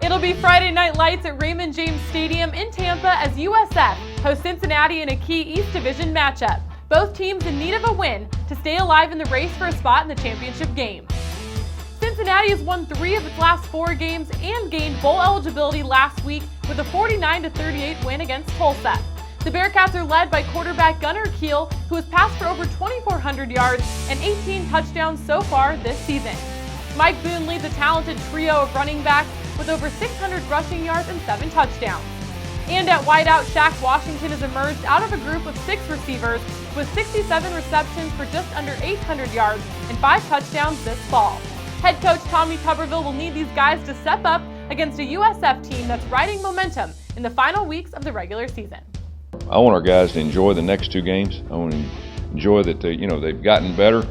It'll be Friday Night Lights at Raymond James Stadium in Tampa as USF hosts Cincinnati in a key East Division matchup. Both teams in need of a win to stay alive in the race for a spot in the championship game. Cincinnati has won 3 of its last 4 games and gained bowl eligibility last week with a 49-38 win against Tulsa. The Bearcats are led by quarterback Gunnar Kiel, who has passed for over 2,400 yards and 18 touchdowns so far this season. Mike Boone leads a talented trio of running backs with over 600 rushing yards and 7 touchdowns. And at wideout, Shaq Washington has emerged out of a group of 6 receivers with 67 receptions for just under 800 yards and 5 touchdowns this fall. Head coach Tommy Tuberville will need these guys to step up against a USF team that's riding momentum in the final weeks of the regular season. I want our guys to enjoy the next 2 games. I want to enjoy that they've gotten better,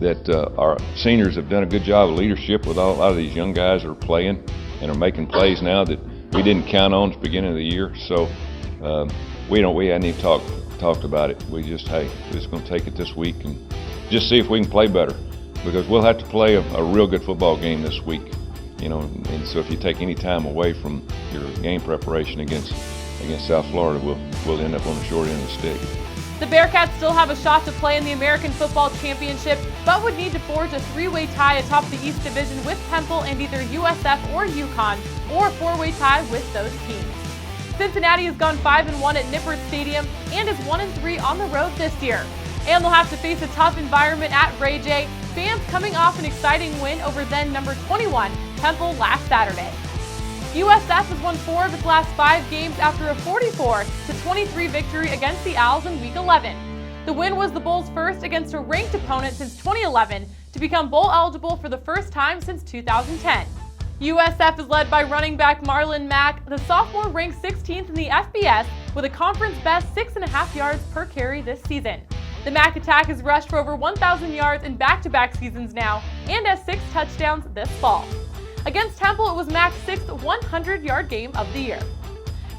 that our seniors have done a good job of leadership with a lot of these young guys that are playing and are making plays now that we didn't count on at the beginning of the year. So we hadn't even talked about it. We're just going to take it this week and just see if we can play better, because we'll have to play a real good football game this week. And so if you take any time away from your game preparation against South Florida, we'll end up on the short end of the stick. The Bearcats still have a shot to play in the American Football Championship, but would need to forge a 3-way tie atop the East Division with Temple and either USF or UConn, or a 4-way tie with those teams. Cincinnati has gone 5-1 at Nippert Stadium and is 1-3 on the road this year. And they'll have to face a tough environment at Ray J, fans coming off an exciting win over then number 21, Temple, last Saturday. USF has won 4 of its last 5 games after a 44-23 victory against the Owls in Week 11. The win was the Bulls' first against a ranked opponent since 2011 to become bowl eligible for the first time since 2010. USF is led by running back Marlon Mack. The sophomore ranks 16th in the FBS with a conference-best 6.5 yards per carry this season. The Mack attack has rushed for over 1,000 yards in back-to-back seasons now and has 6 touchdowns this fall. Against Temple, it was Mack's 6th 100-yard game of the year.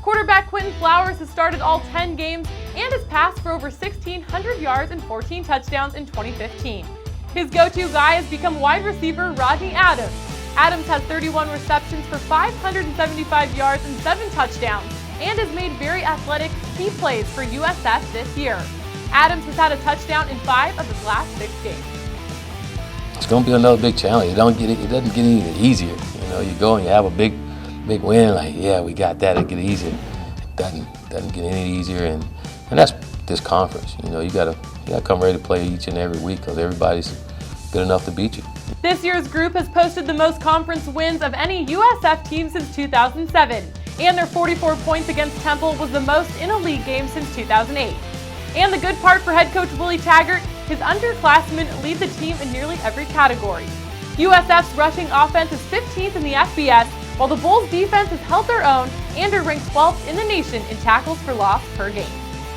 Quarterback Quentin Flowers has started all 10 games and has passed for over 1,600 yards and 14 touchdowns in 2015. His go-to guy has become wide receiver Rodney Adams. Adams has 31 receptions for 575 yards and 7 touchdowns and has made very athletic key plays for USF this year. Adams has had a touchdown in 5 of his last 6 games. It's going to be another big challenge. It doesn't get any easier. You go and you have a big win, like, yeah, we got that. It get easier. It doesn't get any easier, and that's this conference. You got to come ready to play each and every week, because everybody's good enough to beat you. This year's group has posted the most conference wins of any USF team since 2007, and their 44 points against Temple was the most in a league game since 2008. And the good part for head coach Willie Taggart, his underclassmen lead the team in nearly every category. USF's rushing offense is 15th in the FBS, while the Bulls' defense has held their own and are ranked 12th in the nation in tackles for loss per game.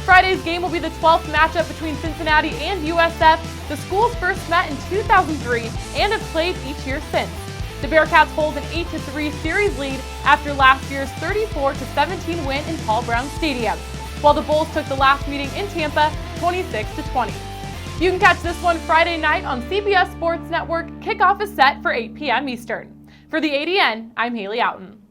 Friday's game will be the 12th matchup between Cincinnati and USF. The schools first met in 2003 and have played each year since. The Bearcats hold an 8-3 series lead after last year's 34-17 win in Paul Brown Stadium, while the Bulls took the last meeting in Tampa 26-20. You can catch this one Friday night on CBS Sports Network. Kickoff is set for 8 p.m. Eastern. For the ADN, I'm Haley Outen.